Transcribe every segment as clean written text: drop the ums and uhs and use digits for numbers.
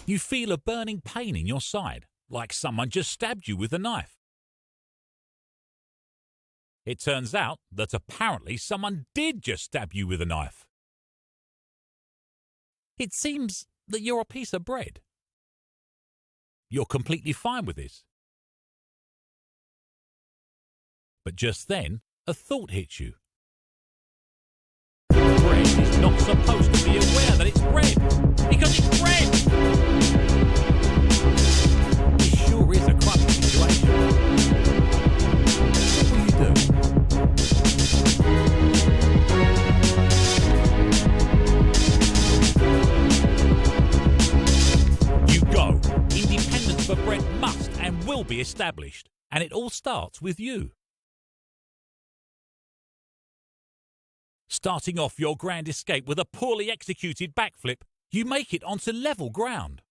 You feel a burning pain in your side, like someone just stabbed you with a knife. It turns out that apparently someone did just stab you with a knife. It seems that you're a piece of bread. You're completely fine with this. But just then, a thought hits you. Bread is not supposed to be aware that it's bread, because it's bread! It sure is a crunchy situation. What will you do? You go. Independence for bread must and will be established, and it all starts with you. Starting off your grand escape with a poorly executed backflip, you make it onto level ground.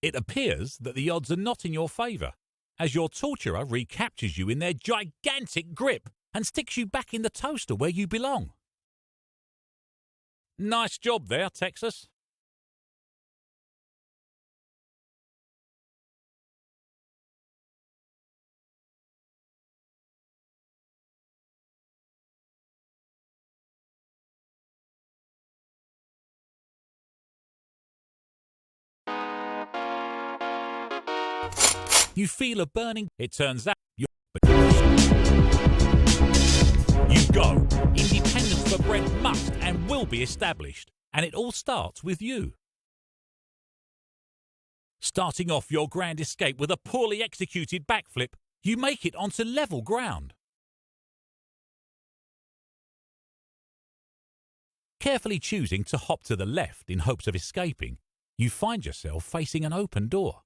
It appears that the odds are not in your favour, as your torturer recaptures you in their gigantic grip and sticks you back in the toaster where you belong. Nice job there, Texas. You feel a burning. It turns out you go. Independence for bread must and will be established, and it all starts with you. Starting off your grand escape with a poorly executed backflip, you make it onto level ground. Carefully choosing to hop to the left in hopes of escaping, you find yourself facing an open door.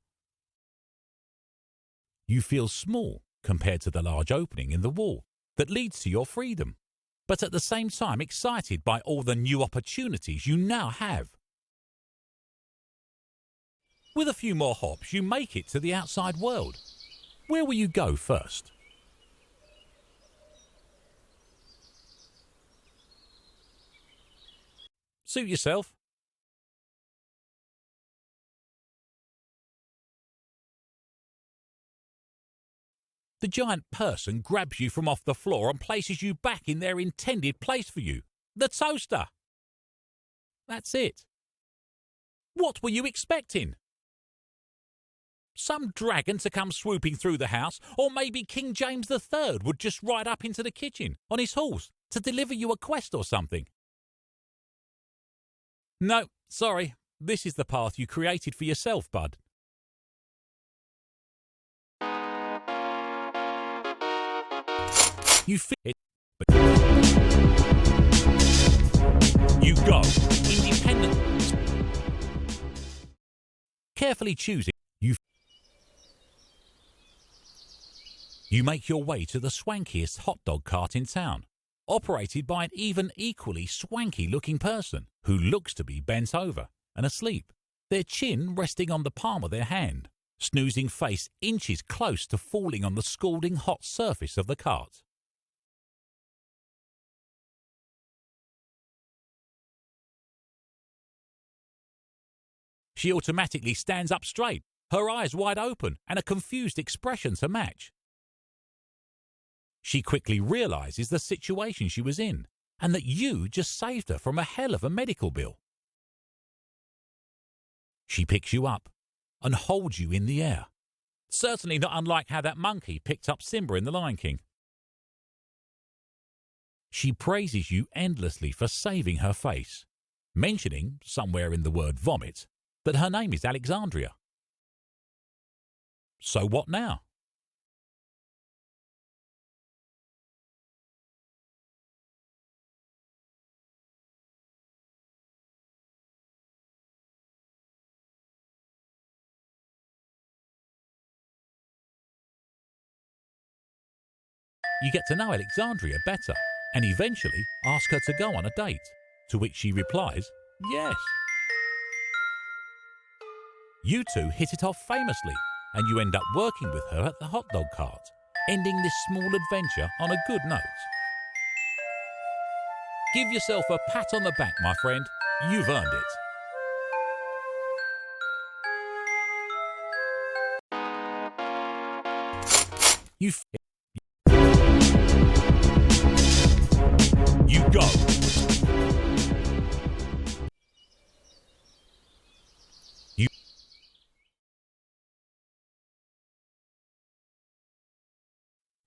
You feel small compared to the large opening in the wall that leads to your freedom, but at the same time excited by all the new opportunities you now have. With a few more hops, you make it to the outside world. Where will you go first? Suit yourself. The giant person grabs you from off the floor and places you back in their intended place for you, the toaster. That's it. What were you expecting? Some dragon to come swooping through the house, or maybe King James III would just ride up into the kitchen on his horse to deliver you a quest or something. No, sorry, this is the path you created for yourself, bud. You feel it, but you go. Independent. Carefully choosing, you make your way to the swankiest hot dog cart in town, operated by an even equally swanky-looking person who looks to be bent over and asleep, their chin resting on the palm of their hand, snoozing face inches close to falling on the scalding hot surface of the cart. She automatically stands up straight, her eyes wide open and a confused expression to match. She quickly realizes the situation she was in and that you just saved her from a hell of a medical bill. She picks you up and holds you in the air, certainly not unlike how that monkey picked up Simba in The Lion King. She praises you endlessly for saving her face, mentioning, somewhere in the word vomit, that her name is Alexandria. So what now? You get to know Alexandria better and eventually ask her to go on a date, to which she replies, yes. You two hit it off famously, and you end up working with her at the hot dog cart, ending this small adventure on a good note. Give yourself a pat on the back, my friend. You've earned it. You go.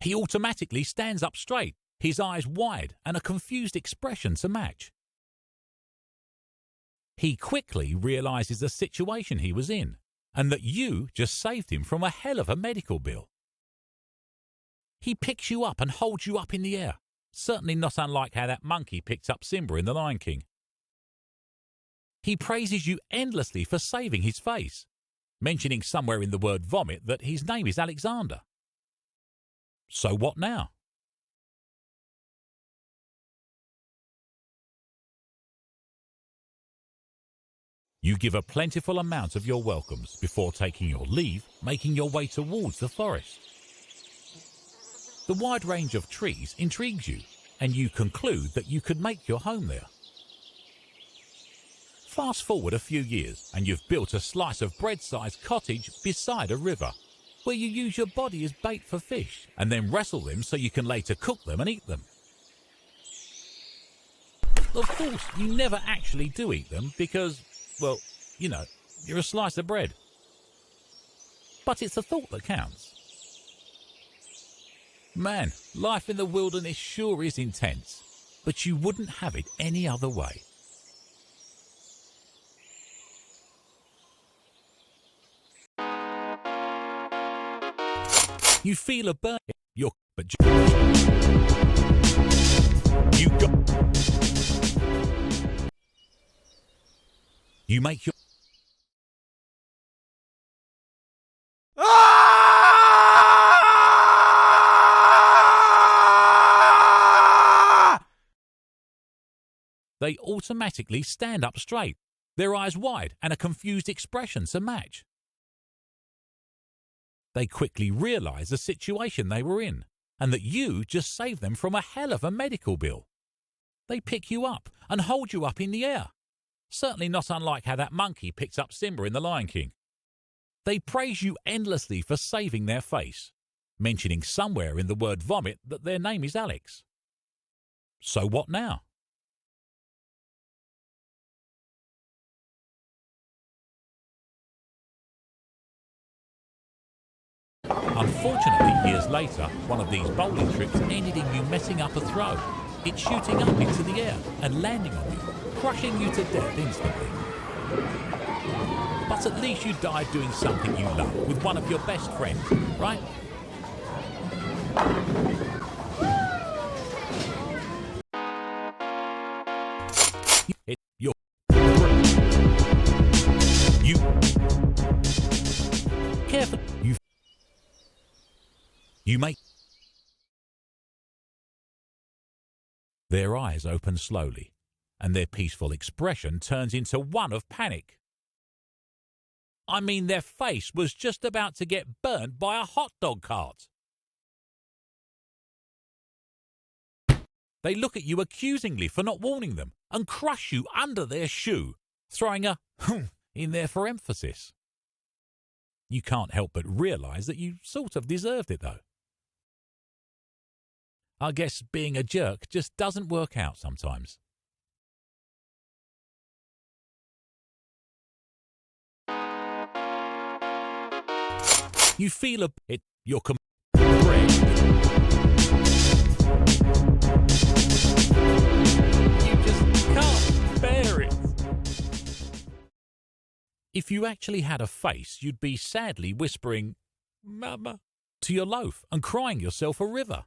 He automatically stands up straight, his eyes wide and a confused expression to match. He quickly realizes the situation he was in and that you just saved him from a hell of a medical bill. He picks you up and holds you up in the air, certainly not unlike how that monkey picked up Simba in The Lion King. He praises you endlessly for saving his face, mentioning somewhere in the word vomit that his name is Alexander. So what now? You give a plentiful amount of your welcomes before taking your leave, making your way towards the forest. The wide range of trees intrigues you, and you conclude that you could make your home there. Fast forward a few years, and you've built a slice of bread-sized cottage beside a river, where you use your body as bait for fish, and then wrestle them so you can later cook them and eat them. Of course, you never actually do eat them because, well, you know, you're a slice of bread. But it's the thought that counts. Man, life in the wilderness sure is intense, but you wouldn't have it any other way. You feel a burn. You go. You make your. They automatically stand up straight, their eyes wide and a confused expression to match. They quickly realize the situation they were in and that you just saved them from a hell of a medical bill. They pick you up and hold you up in the air, certainly not unlike how that monkey picked up Simba in The Lion King. They praise you endlessly for saving their face, mentioning somewhere in the word vomit that their name is Alex. So what now? Unfortunately, years later, one of these bowling tricks ended in you messing up a throw. It's shooting up into the air and landing on you, crushing you to death instantly. But at least you died doing something you love with one of your best friends, right? Careful. You make. Their eyes open slowly, and their peaceful expression turns into one of panic. I mean, their face was just about to get burnt by a hot dog cart. They look at you accusingly for not warning them and crush you under their shoe, throwing a in there for emphasis. You can't help but realize that you sort of deserved it, though. I guess being a jerk just doesn't work out sometimes. You feel a bit, you're bread. You just can't bear it. If you actually had a face, you'd be sadly whispering, "Mama," to your loaf and crying yourself a river.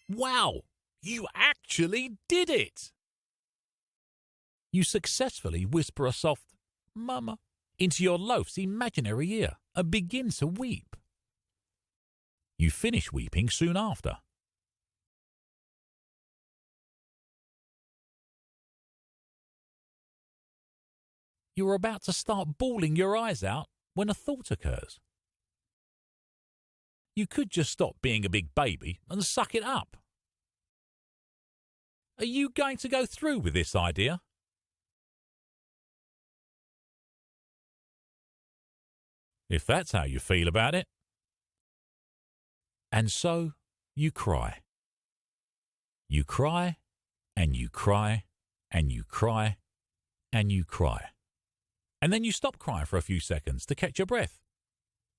Wow, you actually did it! You successfully whisper a soft, "Mama," into your loaf's imaginary ear and begin to weep. You finish weeping soon after. You are about to start bawling your eyes out when a thought occurs. You could just stop being a big baby and suck it up. Are you going to go through with this idea? If that's how you feel about it. And so you cry. You cry, and you cry, and you cry, and you cry. And then you stop crying for a few seconds to catch your breath.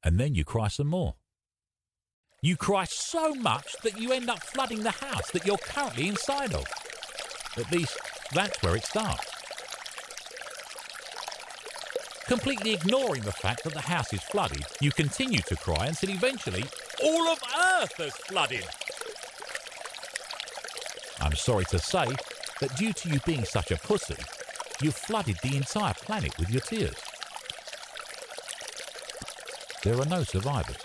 And then you cry some more. You cry so much that you end up flooding the house that you're currently inside of. At least, that's where it starts. Completely ignoring the fact that the house is flooded, you continue to cry until eventually all of Earth has flooded. I'm sorry to say that due to you being such a pussy, you've flooded the entire planet with your tears. There are no survivors.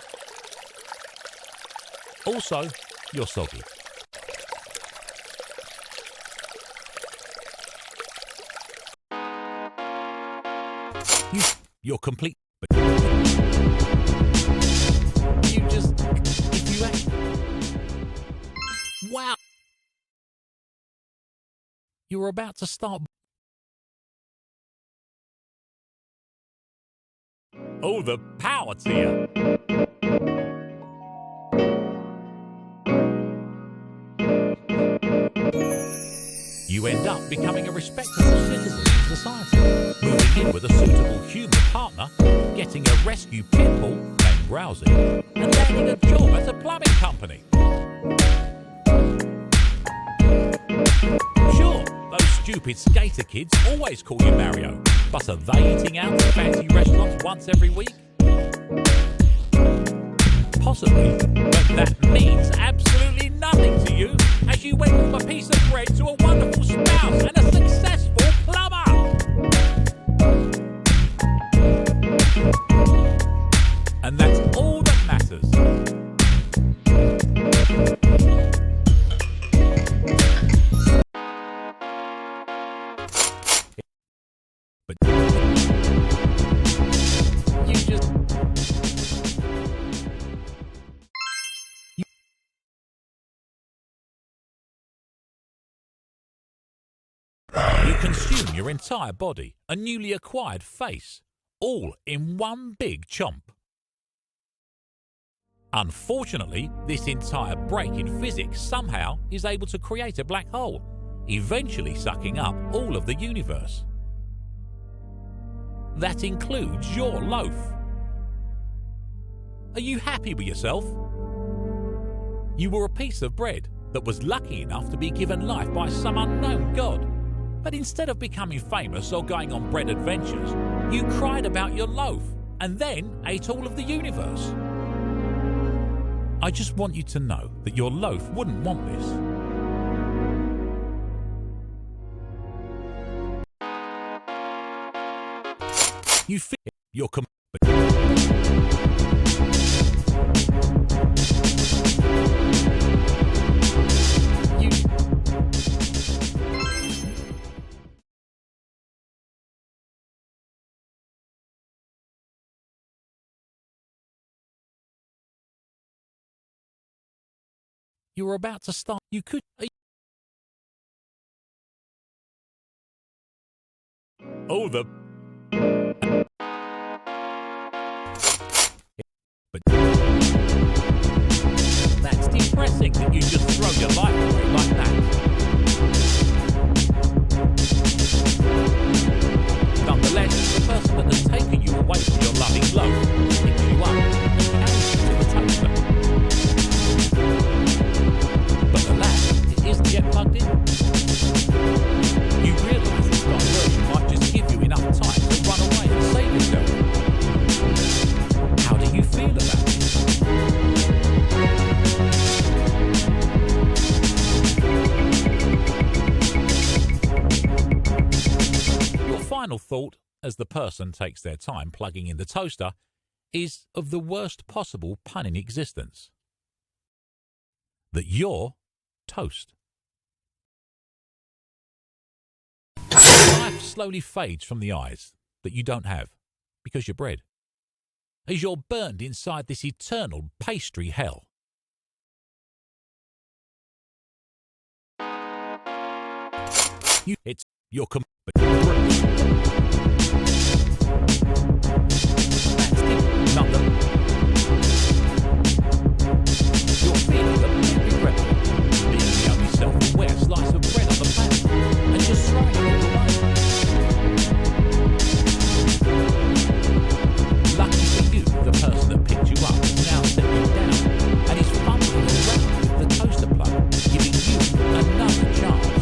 Also, you're soggy. You're complete. You just. If you act. Wow. You're about to start. Oh, the power tier. You end up becoming a respectable citizen in society, moving in with a suitable human partner, getting a rescue pit bull named Rousey, and landing a job at a plumbing company. Sure, those stupid skater kids always call you Mario, but are they eating out at fancy restaurants once every week? Possibly, but that means absolutely nothing to you as you went from a piece of bread to a wonderful spouse and a successful plumber. And that's all that matters. But you just... You consume your entire body, a newly acquired face, all in one big chomp. Unfortunately, this entire break in physics somehow is able to create a black hole, eventually sucking up all of the universe. That includes your loaf. Are you happy with yourself? You were a piece of bread that was lucky enough to be given life by some unknown god. But instead of becoming famous or going on bread adventures, you cried about your loaf and then ate all of the universe. I just want you to know that your loaf wouldn't want this. You feel you're You're about to start. You could. Oh, the. But that's depressing that you just throw your life away like that. Nonetheless, the person that has taken you away from your loving love picks you up and carries you to the toaster. But alas, it isn't yet plugged in. You realise this diversion might just give you enough time to run away and save yourself. How do you feel about this? Your final thought, as the person takes their time plugging in the toaster, is of the worst possible pun in existence. That you're toast. Life slowly fades from the eyes. that you don't have because you're bread? As you're burned inside this eternal pastry hell. It's your You're feeling a bit regretful, being the only self-aware slice of bread on the planet, and just throwing it all away. Lucky for you, the person that picked you up is now stepping down and is fumbling around with the toaster plug, giving you another chance.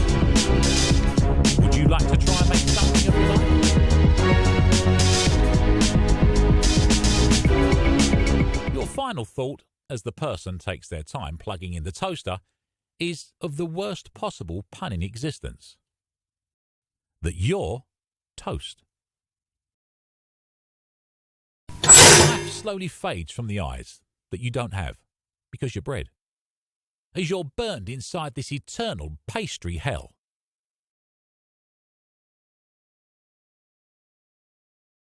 Would you like to try and make something of your life? Your final thought, as the person takes their time plugging in the toaster, is of the worst possible pun in existence. That you're toast. Life slowly fades from the eyes that you don't have because you're bread. As you're burned inside this eternal pastry hell.